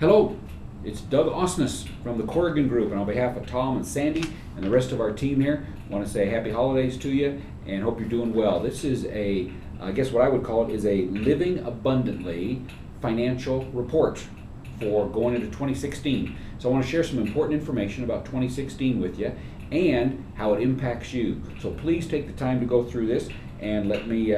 Hello, it's Doug Osnes from the Corrigan Group, and on behalf of Tom and Sandy and the rest of our team here, I want to say happy holidays to you and hope you're doing well. This is I guess what I would call it is a living abundantly financial report for going into 2016. So I want to share some important information about 2016 with you and how it impacts you. So please take the time to go through this and let me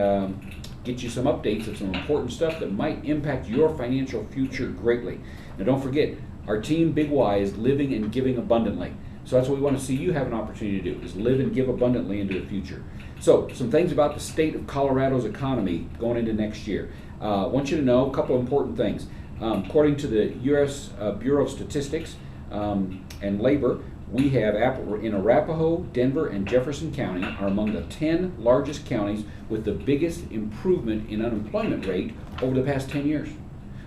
get you some updates of some important stuff that might impact your financial future greatly. Now don't forget, our team Big Y is living and giving abundantly. So that's what we want to see you have an opportunity to do, is live and give abundantly into the future. So some things about the state of Colorado's economy going into next year. I want you to know a couple of important things. According to the U.S. Bureau of Statistics and Labor, we have in Arapahoe, Denver, and Jefferson County are among the 10 largest counties with the biggest improvement in unemployment rate over the past 10 years.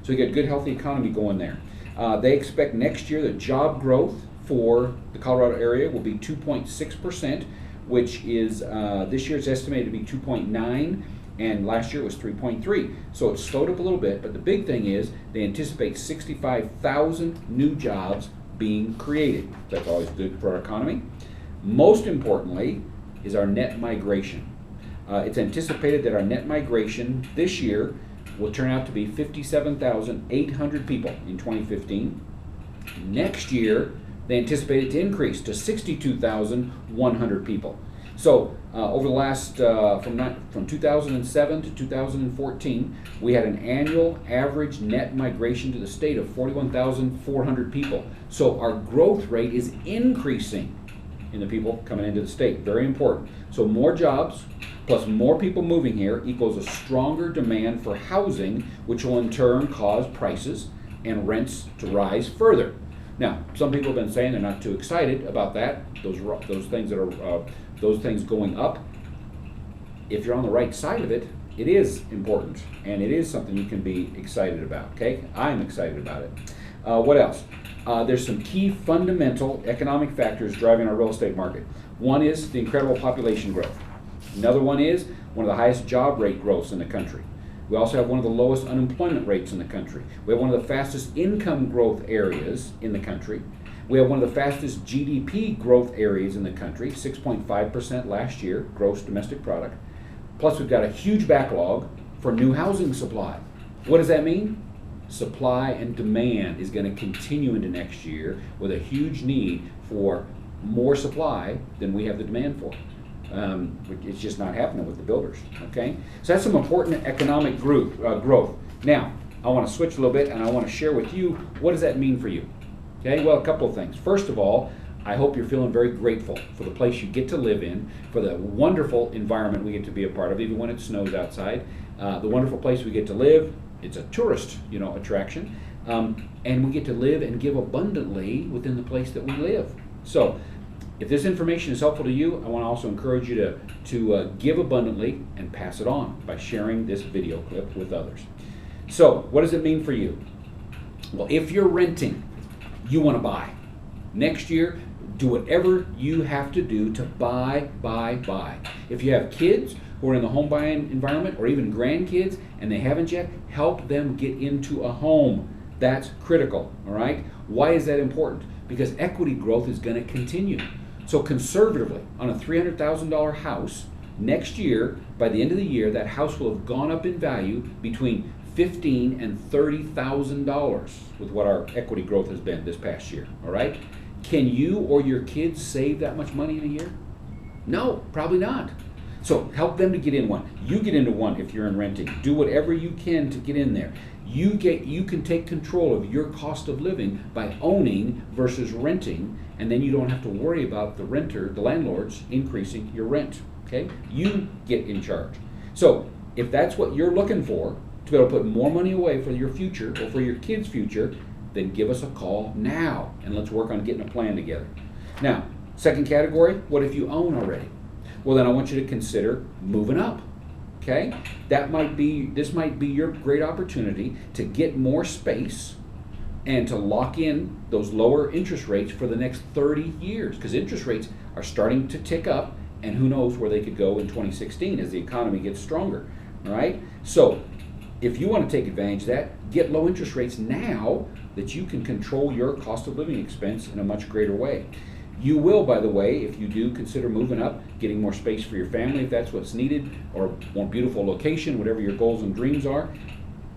So we got a good, healthy economy going there. They expect next year that job growth for the Colorado area will be 2.6%, which is this year it's estimated to be 2.9, and last year it was 3.3. So it slowed up a little bit, but the big thing is they anticipate 65,000 new jobs being created. That's always good for our economy. Most importantly is our net migration. It's anticipated that our net migration this year will turn out to be 57,800 people in 2015. Next year, they anticipate it to increase to 62,100 people. So over the last, from 2007 to 2014, we had an annual average net migration to the state of 41,400 people. So our growth rate is increasing in the people coming into the state. Very important. So more jobs plus more people moving here equals a stronger demand for housing, which will in turn cause prices and rents to rise further. Now, some people have been saying they're not too excited about that. Those things going up. If you're on the right side of it, it is important and it is something you can be excited about. Okay, I'm excited about it. What else? There's some key fundamental economic factors driving our real estate market. One is the incredible population growth. Another one is one of the highest job rate growths in the country. We also have one of the lowest unemployment rates in the country. We have one of the fastest income growth areas in the country. We have one of the fastest GDP growth areas in the country, 6.5% last year, gross domestic product. Plus we've got a huge backlog for new housing supply. What does that mean? Supply and demand is going to continue into next year with a huge need for more supply than we have the demand for. It's just not happening with the builders, okay? So that's some important economic growth. Now, I want to switch a little bit and I want to share with you, what does that mean for you? Okay, well, a couple of things. First of all, I hope you're feeling very grateful for the place you get to live in, for the wonderful environment we get to be a part of, even when it snows outside. The wonderful place we get to live. It's a tourist, attraction. And we get to live and give abundantly within the place that we live. So, if this information is helpful to you, I want to also encourage you to give abundantly and pass it on by sharing this video clip with others. So, what does it mean for you? Well, if you're renting, you want to buy. Next year, do whatever you have to do to buy. If you have kids who are in the home buying environment or even grandkids and they haven't yet, help them get into a home. That's critical, all right? Why is that important? Because equity growth is going to continue. So conservatively, on a $300,000 house, next year, by the end of the year, that house will have gone up in value between $15,000 and $30,000 with what our equity growth has been this past year, all right? Can you or your kids save that much money in a year? No, probably not. So help them to get in one. You get into one if you're in renting. Do whatever you can to get in there. You can take control of your cost of living by owning versus renting, and then you don't have to worry about the landlords increasing your rent, okay? You get in charge. So if that's what you're looking for, to be able to put more money away for your future or for your kids' future, then give us a call now and let's work on getting a plan together. Now, second category, what if you own already? Well, then I want you to consider moving up. Okay? This might be your great opportunity to get more space and to lock in those lower interest rates for the next 30 years, because interest rates are starting to tick up, and who knows where they could go in 2016 as the economy gets stronger. All right? So if you want to take advantage of that, get low interest rates now that you can control your cost of living expense in a much greater way. You will, by the way, if you do consider moving up, getting more space for your family if that's what's needed, or more beautiful location, whatever your goals and dreams are,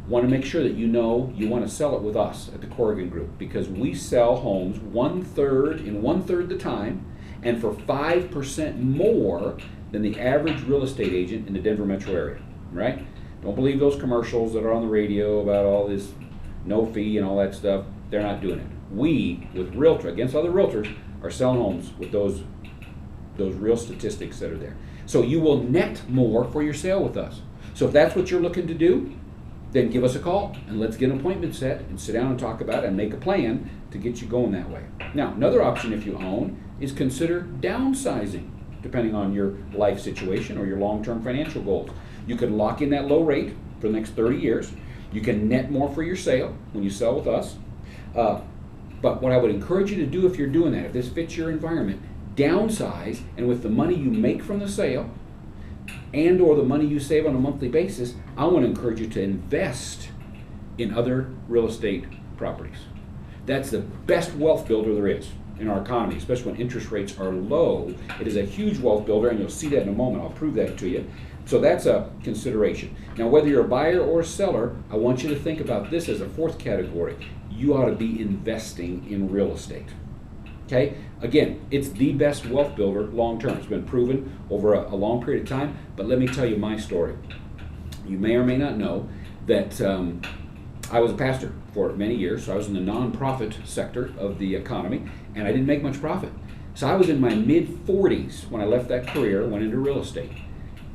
want to make sure that you know you want to sell it with us at the Corrigan Group, because we sell homes 1/3 in 1/3 the time and for 5% more than the average real estate agent in the Denver metro area, right? Don't believe those commercials that are on the radio about all this no fee and all that stuff. They're not doing it. We, with Realtor, against other realtors, are selling homes with those real statistics that are there. So you will net more for your sale with us. So if that's what you're looking to do, then give us a call and let's get an appointment set and sit down and talk about it and make a plan to get you going that way. Now, another option if you own is consider downsizing, depending on your life situation or your long-term financial goals. You could lock in that low rate for the next 30 years. You can net more for your sale when you sell with us. But what I would encourage you to do if you're doing that, if this fits your environment, downsize, and with the money you make from the sale and or the money you save on a monthly basis, I want to encourage you to invest in other real estate properties. That's the best wealth builder there is in our economy, especially when interest rates are low. It is a huge wealth builder, and you'll see that in a moment. I'll prove that to you. So that's a consideration. Now, whether you're a buyer or a seller, I want you to think about this as a fourth category. You ought to be investing in real estate. Okay? Again, it's the best wealth builder long term. It's been proven over a long period of time, but let me tell you my story. You may or may not know that I was a pastor for many years, so I was in the nonprofit sector of the economy, and I didn't make much profit. So I was in my mid-40s when I left that career and went into real estate.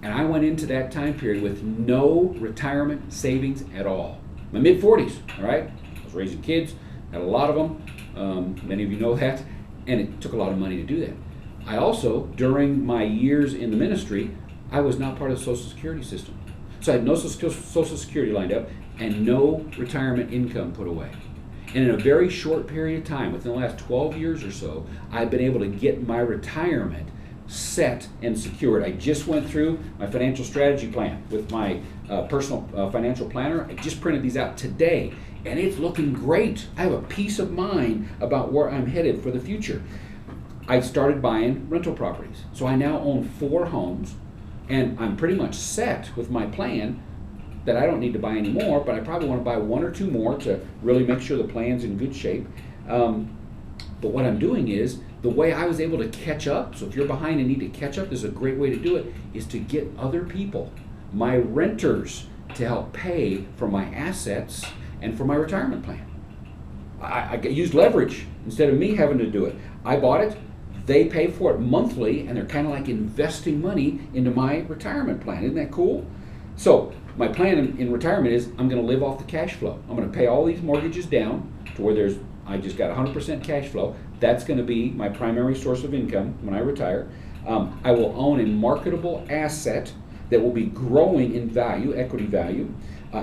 And I went into that time period with no retirement savings at all. My mid-40s, all right? I was raising kids, had a lot of them. Many of you know that. And it took a lot of money to do that. I also, during my years in the ministry, I was not part of the Social Security system. So I had no Social Security lined up and no retirement income put away. And in a very short period of time, within the last 12 years or so, I've been able to get my retirement set and secured. I just went through my financial strategy plan with my personal financial planner. I just printed these out today, and it's looking great. I have a peace of mind about where I'm headed for the future. I started buying rental properties. So I now own 4 homes, and I'm pretty much set with my plan that I don't need to buy any more, but I probably want to buy 1 or 2 more to really make sure the plan's in good shape. But what I'm doing is, the way I was able to catch up, so if you're behind and need to catch up, there's a great way to do it, is to get other people, my renters, to help pay for my assets and for my retirement plan. I used leverage instead of me having to do it. I bought it, they pay for it monthly, and they're kind of like investing money into my retirement plan. Isn't that cool? So my plan in retirement is I'm going to live off the cash flow. I'm going to pay all these mortgages down to where I just got 100% cash flow. That's going to be my primary source of income when I retire. I will own a marketable asset that will be growing in value, equity value,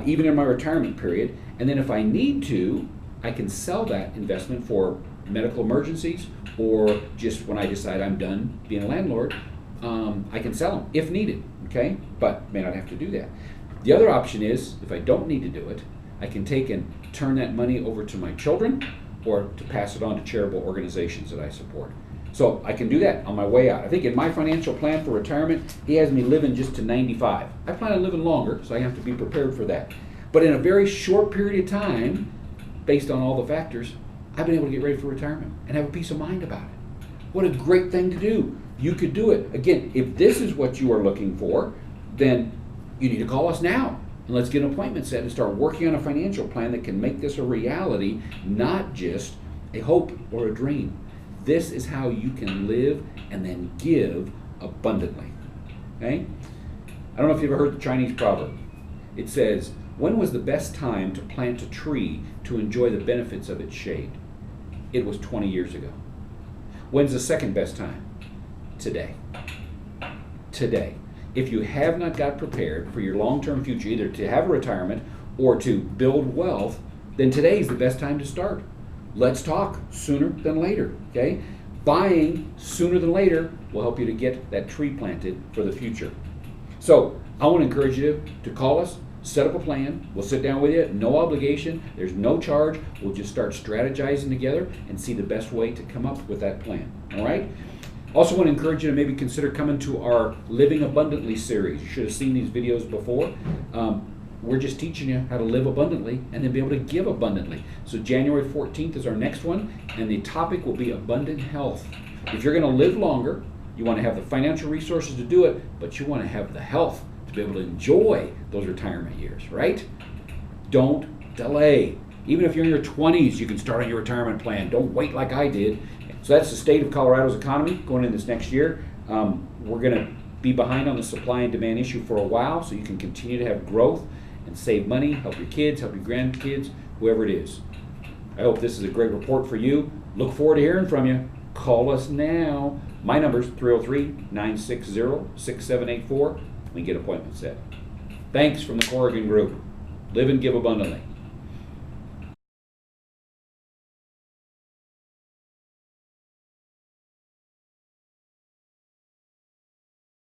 even in my retirement period. And then if I need to, I can sell that investment for medical emergencies, or just when I decide I'm done being a landlord, I can sell them if needed, okay? But may not have to do that. The other option is, if I don't need to do it, I can take and turn that money over to my children, or to pass it on to charitable organizations that I support. So I can do that on my way out. I think in my financial plan for retirement, he has me living just to 95. I plan on living longer, so I have to be prepared for that. But in a very short period of time, based on all the factors, I've been able to get ready for retirement and have a peace of mind about it. What a great thing to do. You could do it. Again, if this is what you are looking for, then you need to call us now. And let's get an appointment set and start working on a financial plan that can make this a reality, not just a hope or a dream. This is how you can live and then give abundantly. Okay? I don't know if you've ever heard the Chinese proverb. It says, when was the best time to plant a tree to enjoy the benefits of its shade? It was 20 years ago. When's the second best time? Today. Today. If you have not got prepared for your long-term future, either to have a retirement or to build wealth, then today is the best time to start. Let's talk sooner than later, okay? Buying sooner than later will help you to get that tree planted for the future. So I want to encourage you to call us. set up a plan. We'll sit down with you, no obligation, there's no charge. We'll just start strategizing together and see the best way to come up with that plan. All right? Also want to encourage you to maybe consider coming to our Living Abundantly series. You should have seen these videos before. We're just teaching you how to live abundantly and then be able to give abundantly. So January 14th is our next one, and the topic will be abundant health. If you're going to live longer, you want to have the financial resources to do it, but you want to have the health to be able to enjoy those retirement years, right? Don't delay. Even if you're in your 20s, you can start on your retirement plan. Don't wait like I did. So that's the state of Colorado's economy going into this next year. We're going to be behind on the supply and demand issue for a while, so you can continue to have growth and save money, help your kids, help your grandkids, whoever it is. I hope this is a great report for you. Look forward to hearing from you. Call us now. My number is 303-960-6784. We can get appointments set. Thanks from the Corrigan Group. Live and give abundantly.